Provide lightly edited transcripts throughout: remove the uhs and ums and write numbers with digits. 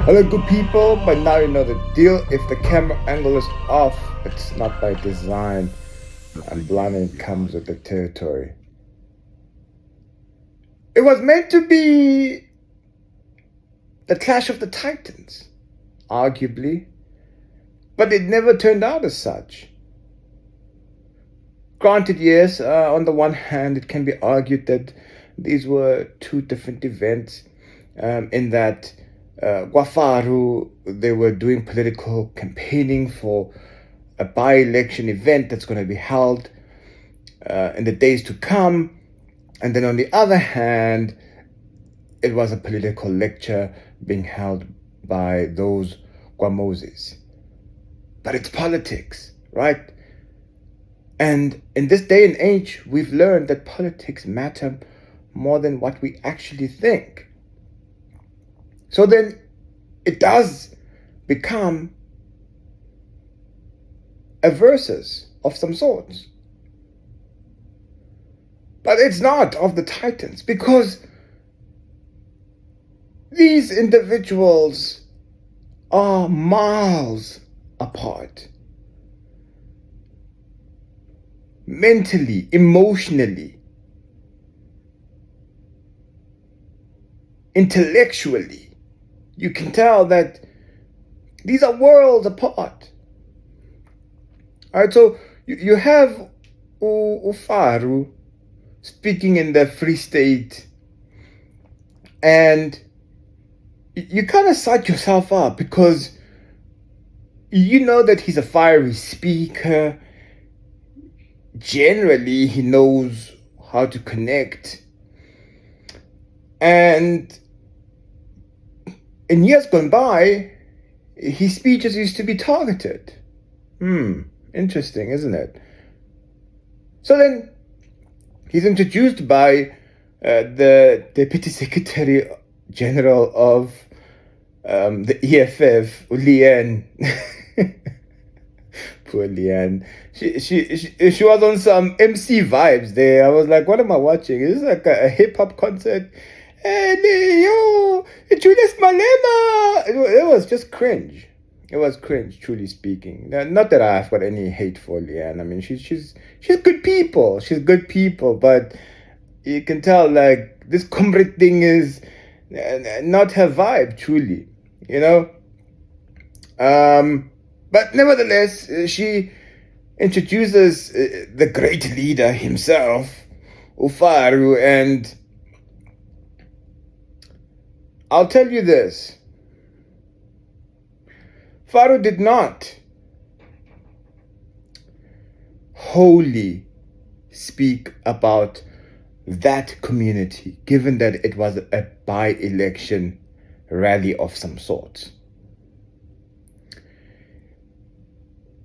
Hello, good people. By now you know the deal. If the camera angle is off, it's not by design, and blinding comes with the territory. It was meant to be the clash of the titans, arguably, but it never turned out as such. Granted, yes, on the one hand, it can be argued that these were two different events, in that kwaFaro, they were doing political campaigning for a by-election event that's going to be held in the days to come. And then on the other hand, it was a political lecture being held by those kwaMoses. But it's politics, right? And in this day and age, we've learned that politics matter more than what we actually think. So then it does become a versus of some sorts. But it's not of the titans, because these individuals are miles apart. Mentally, emotionally, intellectually. You can tell that these are worlds apart. All right, so you have kwaFaro speaking in the Free State, and you kind of psych yourself up because you know that he's a fiery speaker. Generally, he knows how to connect. And in years gone by, his speeches used to be targeted. Interesting, isn't it? So then, he's introduced by the Deputy Secretary General of the EFF, Leanne. Poor Leanne. She was on some MC vibes there. I was like, what am I watching? Is this like a hip-hop concert? Hey, yo, Julius Malema. It was just cringe. It was cringe, truly speaking. Not that I've got any hate for Leanne. I mean, she's good people. She's good people, but you can tell like this comrade thing is not her vibe, truly. You know. But nevertheless, she introduces the great leader himself, kwaFaro, and I'll tell you this. Pharaoh did not wholly speak about that community, given that it was a by-election rally of some sort.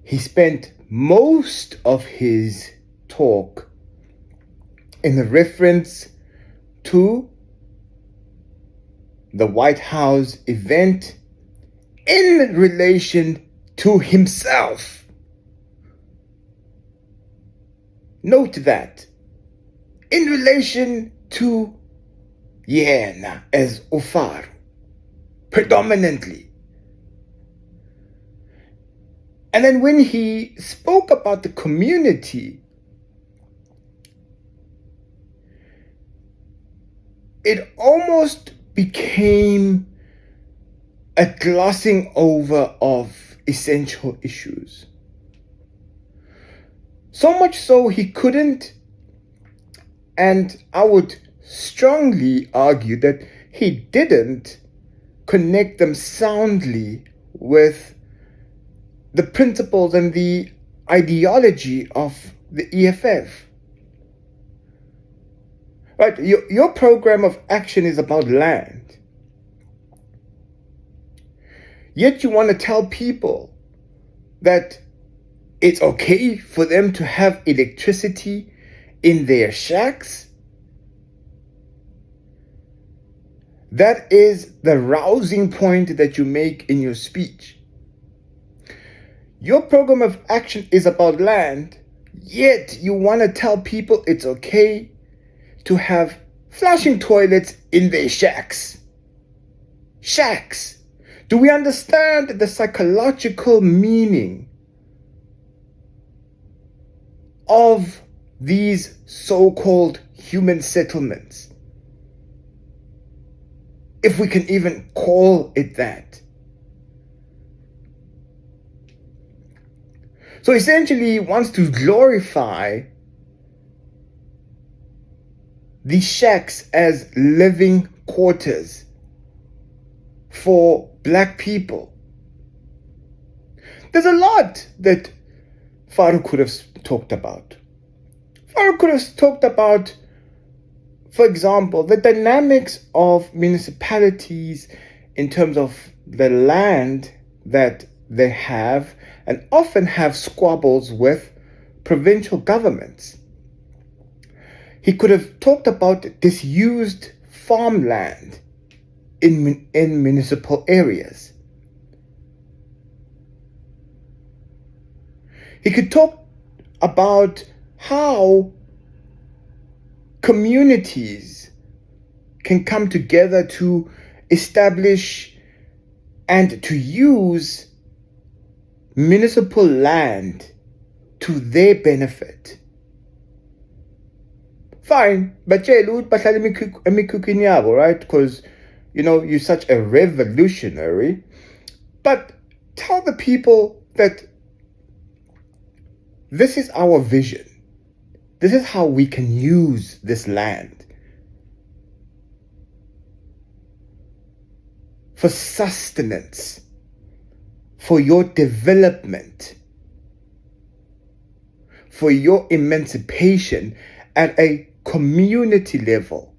He spent most of his talk in reference to the White House event in relation to himself. Note that. In relation to Yena as kwaFaro, predominantly. And then when he spoke about the community, it almost became a glossing over of essential issues. So much so he couldn't, and I would strongly argue that he didn't connect them soundly with the principles and the ideology of the EFF. Right, your program of action is about land. Yet you want to tell people that it's okay for them to have electricity in their shacks? That is the rousing point that you make in your speech. Your program of action is about land, yet you want to tell people it's okay to have flushing toilets in their shacks. Shacks. Do we understand the psychological meaning of these so-called human settlements? If we can even call it that. So essentially, he wants to glorify these shacks as living quarters for black people. There's a lot that KwaFaro could have talked about. KwaFaro could have talked about, for example, the dynamics of municipalities in terms of the land that they have and often have squabbles with provincial governments. He could have talked about disused farmland in municipal areas. He could talk about how communities can come together to establish and to use municipal land to their benefit. Fine, but right? Because, you're such a revolutionary. But tell the people that this is our vision. This is how we can use this land for sustenance, for your development, for your emancipation at a community level.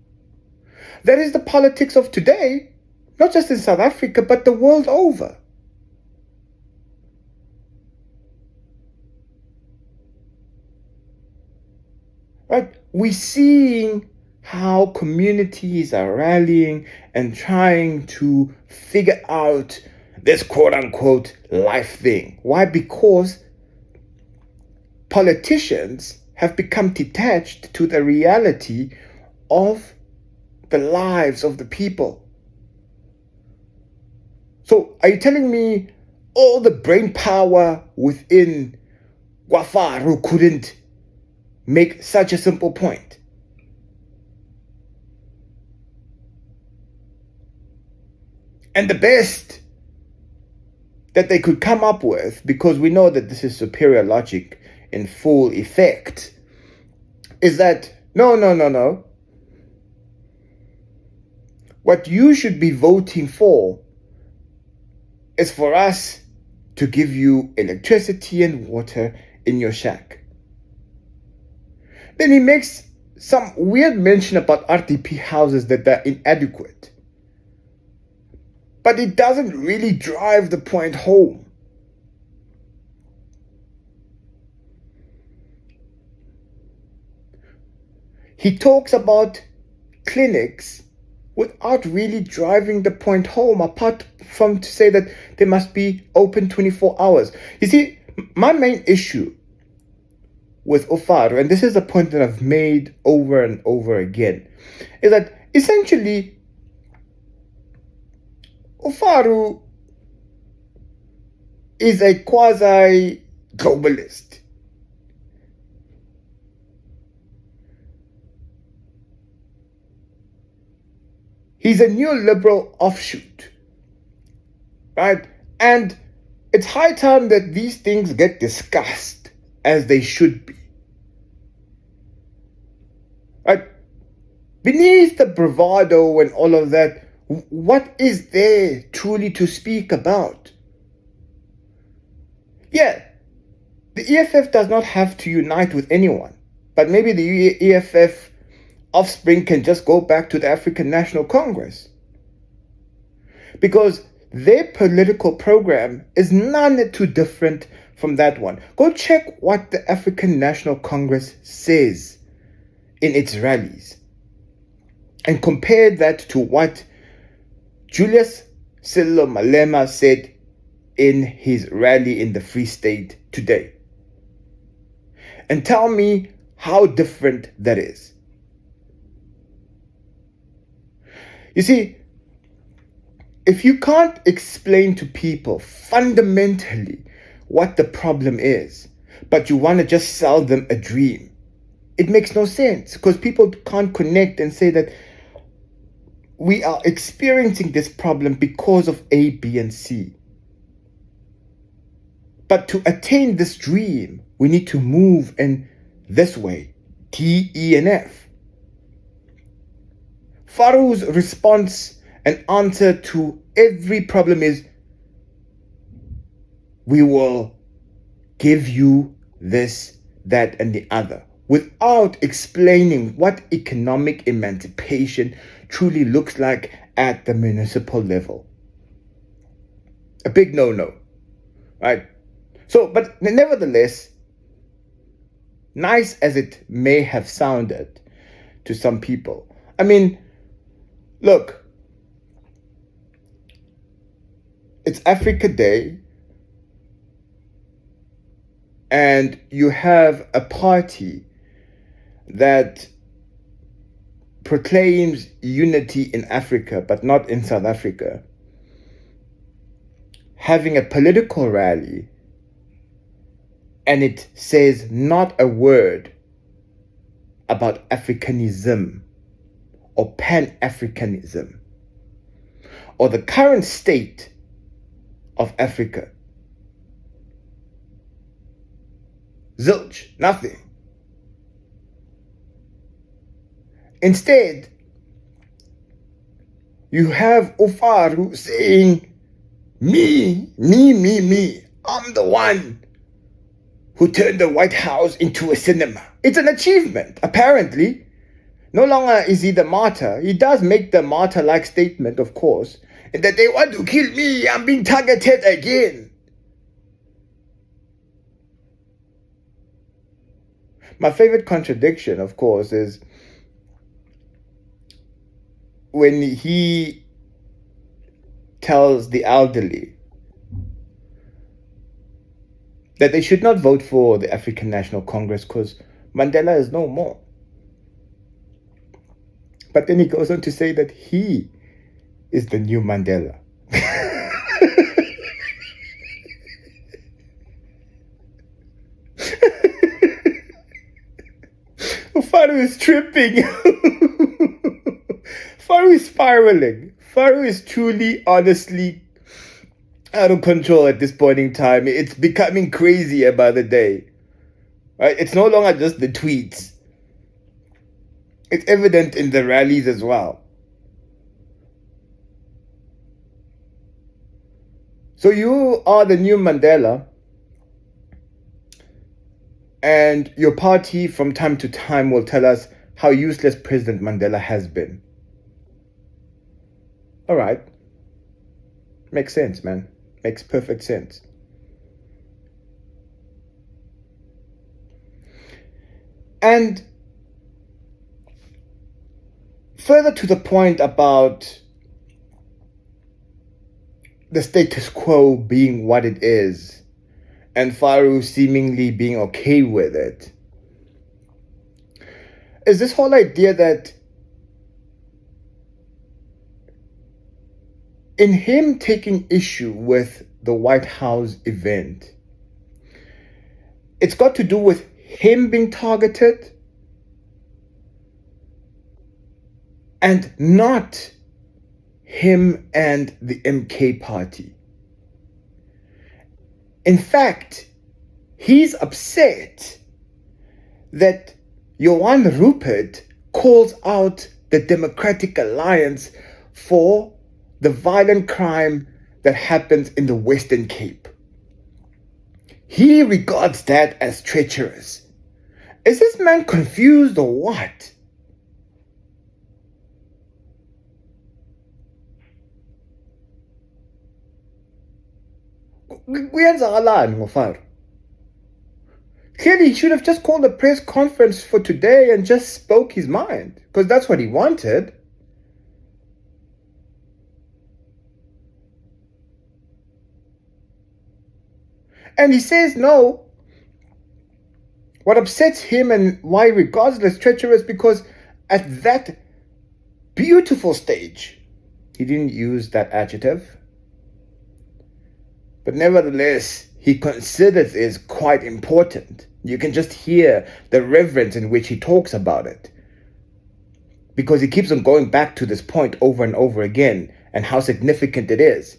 That is the politics of today, not just in South Africa, but the world over. Right? We're seeing how communities are rallying and trying to figure out this quote-unquote life thing. Why? Because politicians have become detached to the reality of the lives of the people. So are you telling me all the brain power within kwaFaro couldn't make such a simple point? And the best that they could come up with, because we know that this is superior logic in full effect, is that no. What you should be voting for is for us to give you electricity and water in your shack. Then he makes some weird mention about RDP houses that are inadequate. But it doesn't really drive the point home. He talks about clinics without really driving the point home, apart from to say that they must be open 24 hours. You see, my main issue with kwaFaro, and this is a point that I've made over and over again, is that essentially kwaFaro is a quasi-globalist. He's a neoliberal offshoot, right? And it's high time that these things get discussed as they should be. Right? Beneath the bravado and all of that, what is there truly to speak about? Yeah, the EFF does not have to unite with anyone, but maybe the EFF offspring can just go back to the African National Congress, because their political program is none too different from that one. Go check what the African National Congress says in its rallies and compare that to what Julius Malema said in his rally in the Free State today, and tell me how different that is. You see, if you can't explain to people fundamentally what the problem is, but you want to just sell them a dream, it makes no sense, because people can't connect and say that we are experiencing this problem because of A, B, and C. But to attain this dream, we need to move in this way, D, E, and F. Pharaoh's response and answer to every problem is, we will give you this, that, and the other, without explaining what economic emancipation truly looks like at the municipal level. A big no-no, right? So, but nevertheless, nice as it may have sounded to some people, I mean, look, it's Africa Day, and you have a party that proclaims unity in Africa, but not in South Africa, having a political rally, and it says not a word about Africanism or Pan-Africanism or the current state of Africa. Zilch, nothing. Instead, you have kwaFaro saying, me, I'm the one who turned the White House into a cinema. It's an achievement, apparently. No longer is he the martyr. He does make the martyr-like statement, of course, and that they want to kill me, I'm being targeted again. My favorite contradiction, of course, is when he tells the elderly that they should not vote for the African National Congress because Mandela is no more. But then he goes on to say that he is the new Mandela. kwaFaro is tripping. kwaFaro is spiraling. kwaFaro is truly, honestly out of control at this point in time. It's becoming crazier by the day. Right? It's no longer just the tweets. It's evident in the rallies as well. So you are the new Mandela, and your party from time to time will tell us how useless President Mandela has been. All right. Makes sense, man. Makes perfect sense. And further to the point about the status quo being what it is, and kwaFaro seemingly being okay with it, is this whole idea that in him taking issue with the White House event, it's got to do with him being targeted and not him and the MK party. In fact, he's upset that Johan Rupert calls out the Democratic Alliance for the violent crime that happens in the Western Cape. He regards that as treacherous. Is this man confused or what? Kuyenzakalani kwaFaro? Clearly, he should have just called a press conference for today and just spoke his mind, because that's what he wanted. And he says no. What upsets him and why he regards it as treacherous, because at that beautiful stage, He didn't use that adjective. But nevertheless, he considers it quite important. You can just hear the reverence in which he talks about it. Because he keeps on going back to this point over and over again, and how significant it is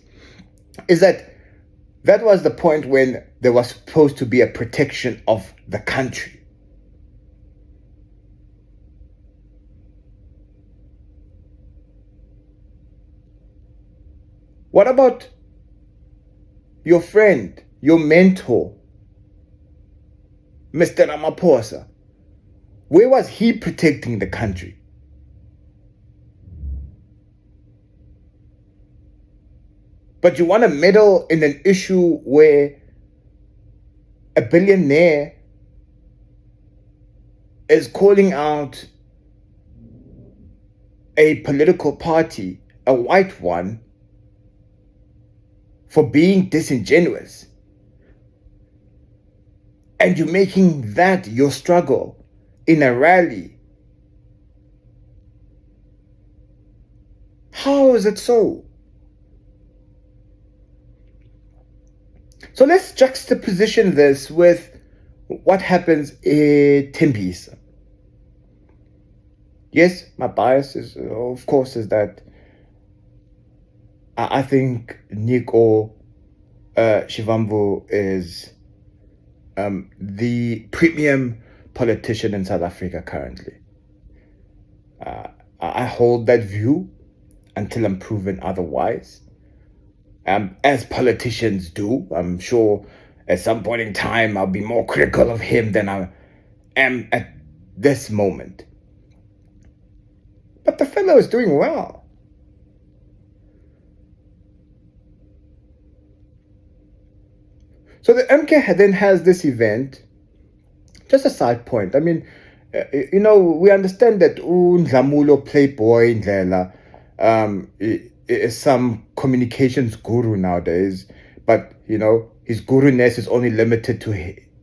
that was the point when there was supposed to be a protection of the country. What about your friend, your mentor, Mr. Ramaphosa? Where was he protecting the country? But you want to meddle in an issue where a billionaire is calling out a political party, a white one, for being disingenuous. And you're making that your struggle in a rally. How is it so? So let's juxtaposition this with what happens in Thembisa. Yes, my bias is, of course, is that I think Nico Shivambu is the premium politician in South Africa currently. I hold that view until I'm proven otherwise. As politicians do. I'm sure at some point in time I'll be more critical of him than I am at this moment. But the fellow is doing well. So the MK then has this event. Just a side point. I mean, we understand that Ndlamulo Playboy Ndlela is some communications guru nowadays, but his guru-ness is only limited to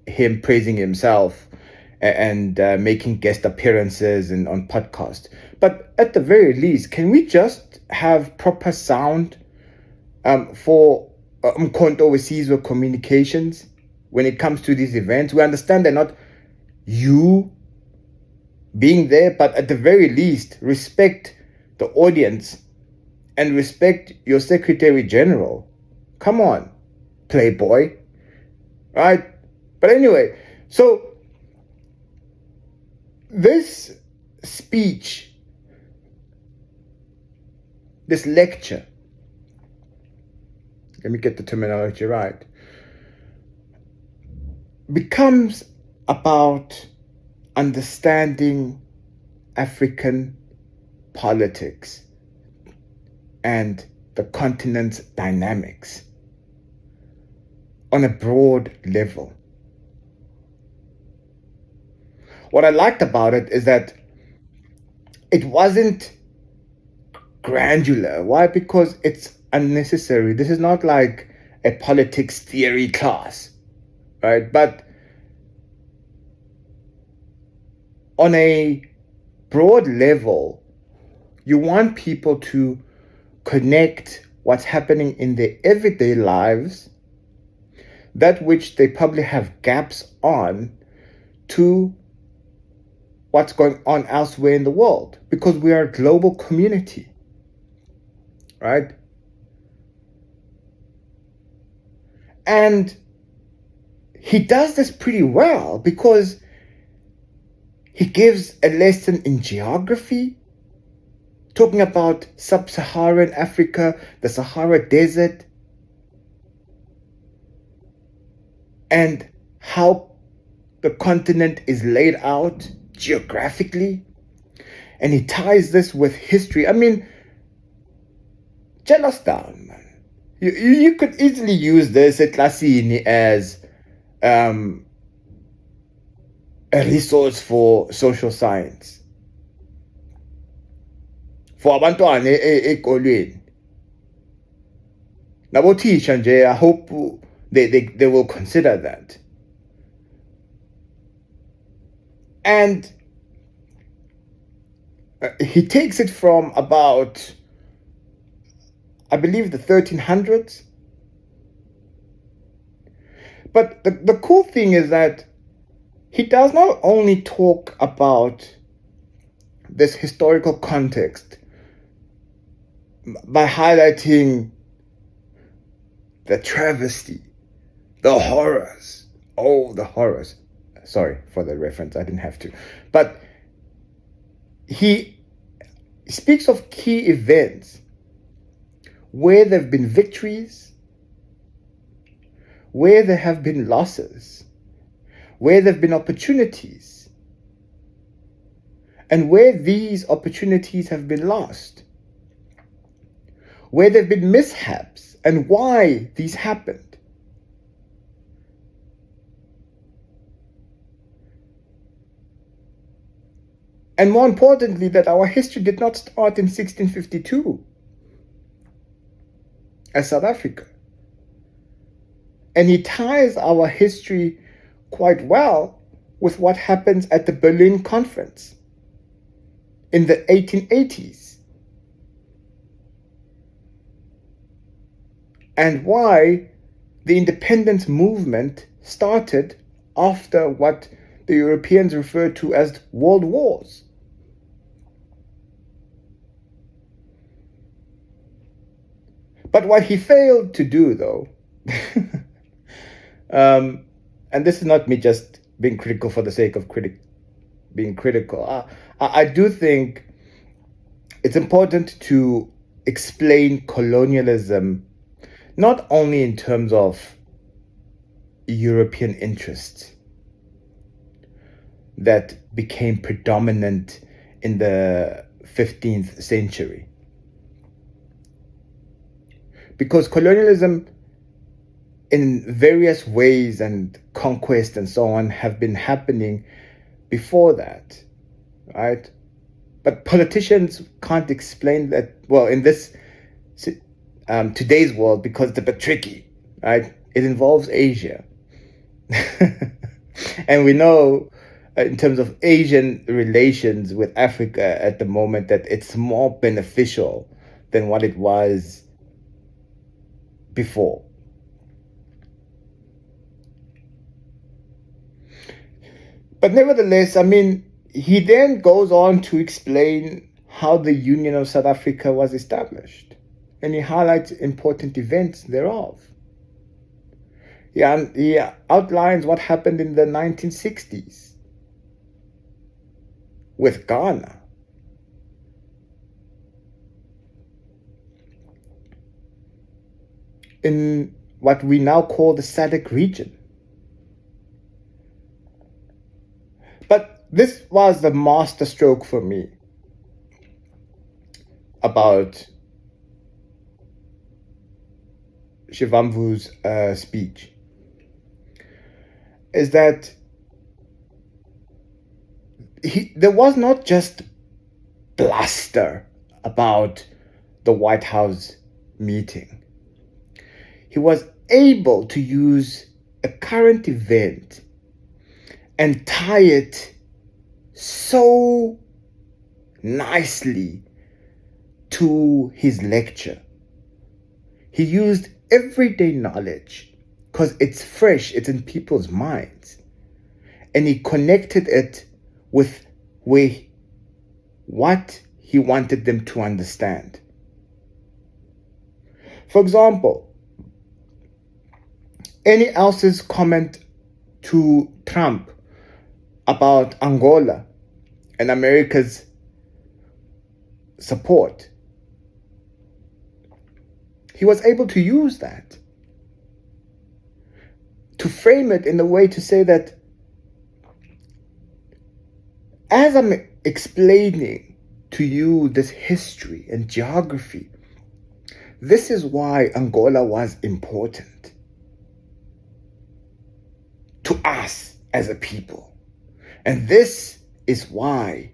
him praising himself and making guest appearances and on podcasts. But at the very least, can we just have proper sound for Mkhonto Wesizwe communications when it comes to these events? We understand they're not you being there, but at the very least, respect the audience and respect your Secretary General. Come on, Playboy. Right? But anyway, so this speech, this lecture, let me get the terminology right, becomes about understanding African politics and the continent's dynamics on a broad level. What I liked about it is that it wasn't granular. Why? Because it's unnecessary. This is not like a politics theory class, right? But on a broad level, you want people to connect what's happening in their everyday lives, that which they probably have gaps on, to what's going on elsewhere in the world, because we are a global community, right? And he does this pretty well because he gives a lesson in geography, talking about sub-Saharan Africa, the Sahara Desert, and how the continent is laid out geographically. And he ties this with history. I mean, jealous down, man. You could easily use this at Lasini as a resource for social science. For abantwana ekolweni. Nabothisha nje, I hope they will consider that. And he takes it from about I believe, the 1300s. But the cool thing is that he does not only talk about this historical context by highlighting the travesty, the horrors. Oh, the horrors. Sorry for the reference, I didn't have to. But he speaks of key events where there have been victories, where there have been losses, where there have been opportunities, and where these opportunities have been lost, where there have been mishaps, and why these happened. And more importantly, that our history did not start in 1652 as South Africa. And he ties our history quite well with what happens at the Berlin Conference in the 1880s, and why the independence movement started after what the Europeans referred to as world wars. But what he failed to do, though, and this is not me just being critical for the sake of being critical. I do think it's important to explain colonialism not only in terms of European interests that became predominant in the 15th century. Because colonialism in various ways and conquest and so on have been happening before that, right? But politicians can't explain that, well, in this today's world, because it's a bit tricky, right? It involves Asia. And we know in terms of Asian relations with Africa at the moment that it's more beneficial than what it was before. But nevertheless, I mean, he then goes on to explain how the Union of South Africa was established, and he highlights important events thereof. He outlines what happened in the 1960s with Ghana. In what we now call the SADC region. But this was the masterstroke for me about Shivambu's speech, is that there was not just bluster about the White House meeting. He was able to use a current event and tie it so nicely to his lecture. He used everyday knowledge because it's fresh, it's in people's minds. And he connected it with what he wanted them to understand. For example, any else's comment to Trump about Angola and America's support, he was able to use that to frame it in a way to say that as I'm explaining to you this history and geography, this is why Angola was important to us as a people. And this is why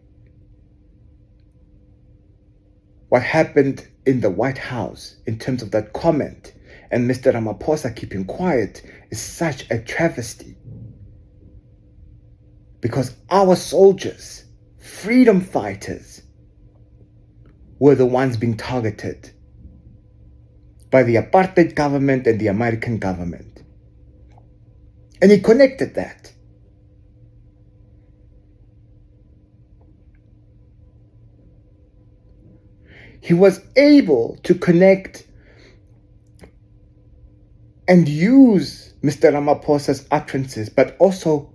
what happened in the White House in terms of that comment and Mr. Ramaphosa keeping quiet is such a travesty. Because our soldiers, freedom fighters, were the ones being targeted. by the apartheid government and the American government. And he connected that. He was able to connect and use Mr. Ramaphosa's utterances, but also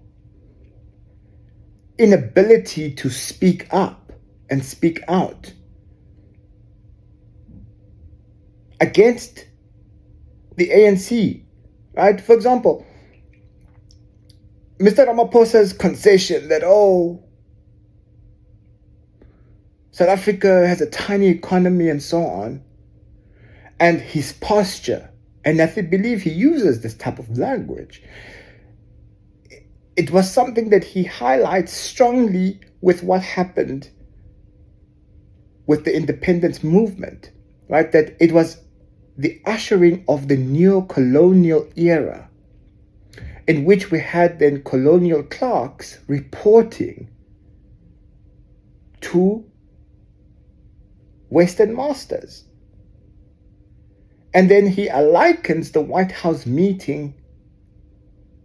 inability to speak up and speak out against the ANC, right? For example, Mr. Ramaphosa's concession that, South Africa has a tiny economy and so on, and his posture, and I believe he uses this type of language, it was something that he highlights strongly with what happened with the independence movement, right? That it was the ushering of the neo-colonial era in which we had then colonial clerks reporting to Western masters. And then he likens the White House meeting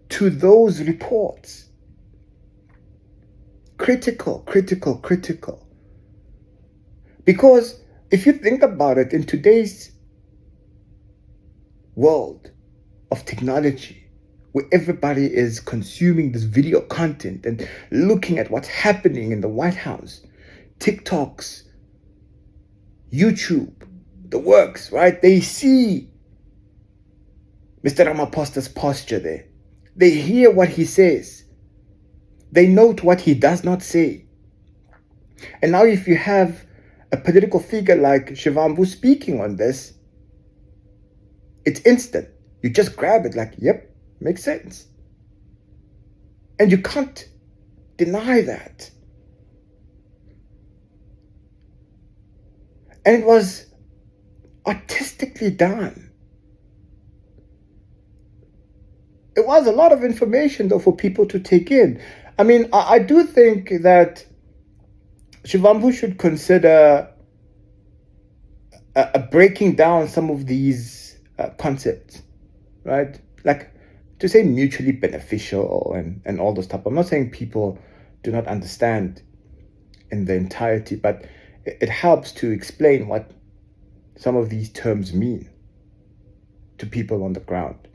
to those reports. Critical. Because if you think about it, in today's world of technology, where everybody is consuming this video content and looking at what's happening in the White House, TikToks, YouTube, the works, right? They see Mr. Ramaphosa's posture there. They hear what he says. They note what he does not say. And now if you have a political figure like Shivambu speaking on this, it's instant. You just grab it like, yep, makes sense. And you can't deny that. And it was artistically done. It was a lot of information, though, for people to take in. I mean, I do think that Shivambu should consider breaking down some of these concepts, right? Like, to say mutually beneficial and all those stuff. I'm not saying people do not understand in the entirety, but it helps to explain what some of these terms mean to people on the ground,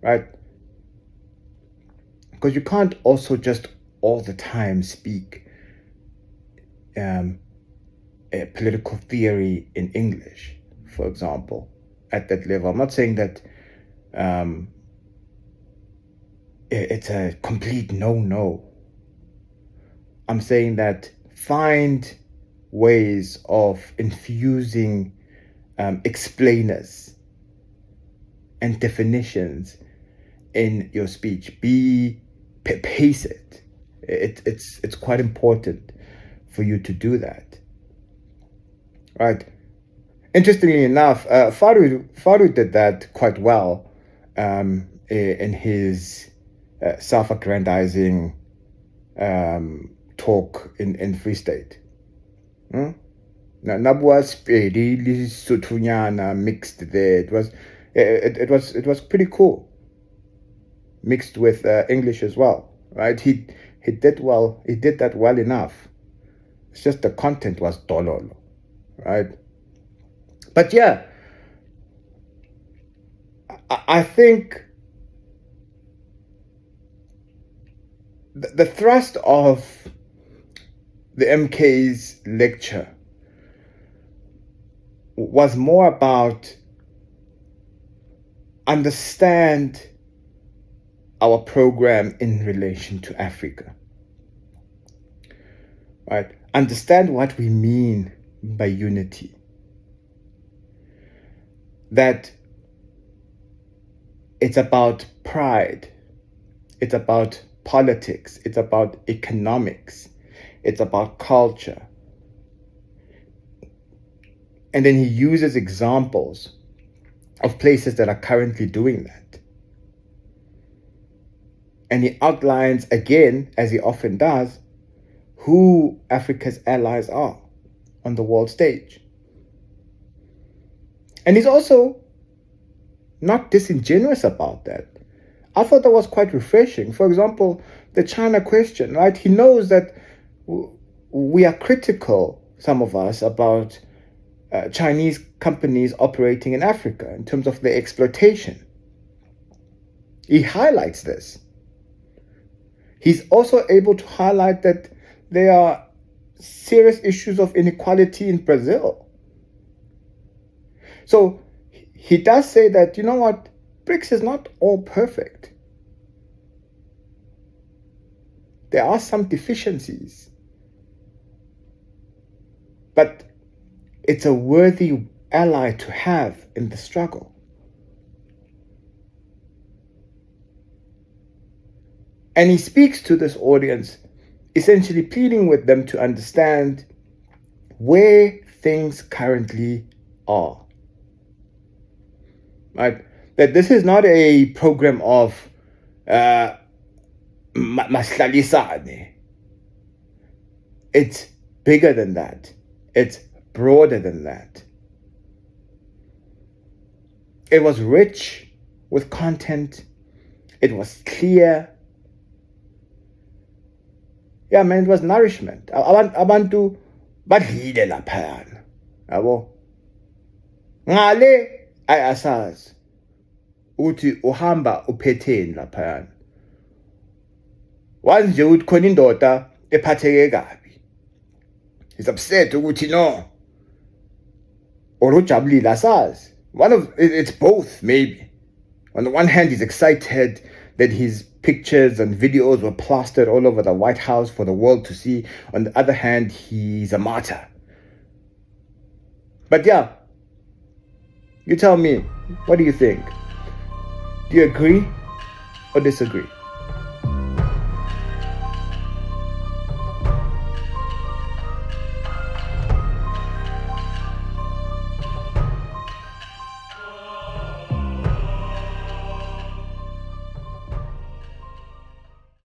right? Because you can't also just all the time speak a political theory in English, for example, at that level. I'm not saying that it's a complete no. I'm saying that find ways of infusing explainers and definitions in your speech. Pace it. It's quite important for you to do that, right? Interestingly enough, Faru did that quite well in his self-aggrandizing talk in Free State. Nabua Spedi, Sutunyana mixed there. It was pretty cool. Mixed with English as well, right? He did well. He did that well enough. It's just the content was dololo, right? But yeah, I think the thrust of the MK's lecture was more about understand our program in relation to Africa, right? Understand what we mean by unity. That it's about pride, it's about politics, it's about economics, it's about culture. And then he uses examples of places that are currently doing that. And he outlines again, as he often does, who Africa's allies are on the world stage. And he's also not disingenuous about that. I thought that was quite refreshing. For example, the China question, right? He knows that we are critical, some of us, about Chinese companies operating in Africa in terms of their exploitation. He highlights this. He's also able to highlight that there are serious issues of inequality in Brazil. So he does say that, you know what, BRICS is not all perfect. There are some deficiencies. But it's a worthy ally to have in the struggle. And he speaks to this audience, essentially pleading with them to understand where things currently are. Right? That this is not a program of maslalisane. It's bigger than that. It's broader than that. It was rich with content. It was clear. Yeah, man, it was nourishment. Abantu badlile laphayana. Yabo. Ngale ayasazi uthi uhamba uphetheni laphayana. Wazi nje ukuthi khona indoda ephatheke kabi. He's upset ukuthi no. Or ujabulile asazi. It's both, maybe. On the one hand, he's excited that his pictures and videos were plastered all over the White House for the world to see. On the other hand, he's a martyr. But yeah, you tell me, what do you think? Do you agree or disagree?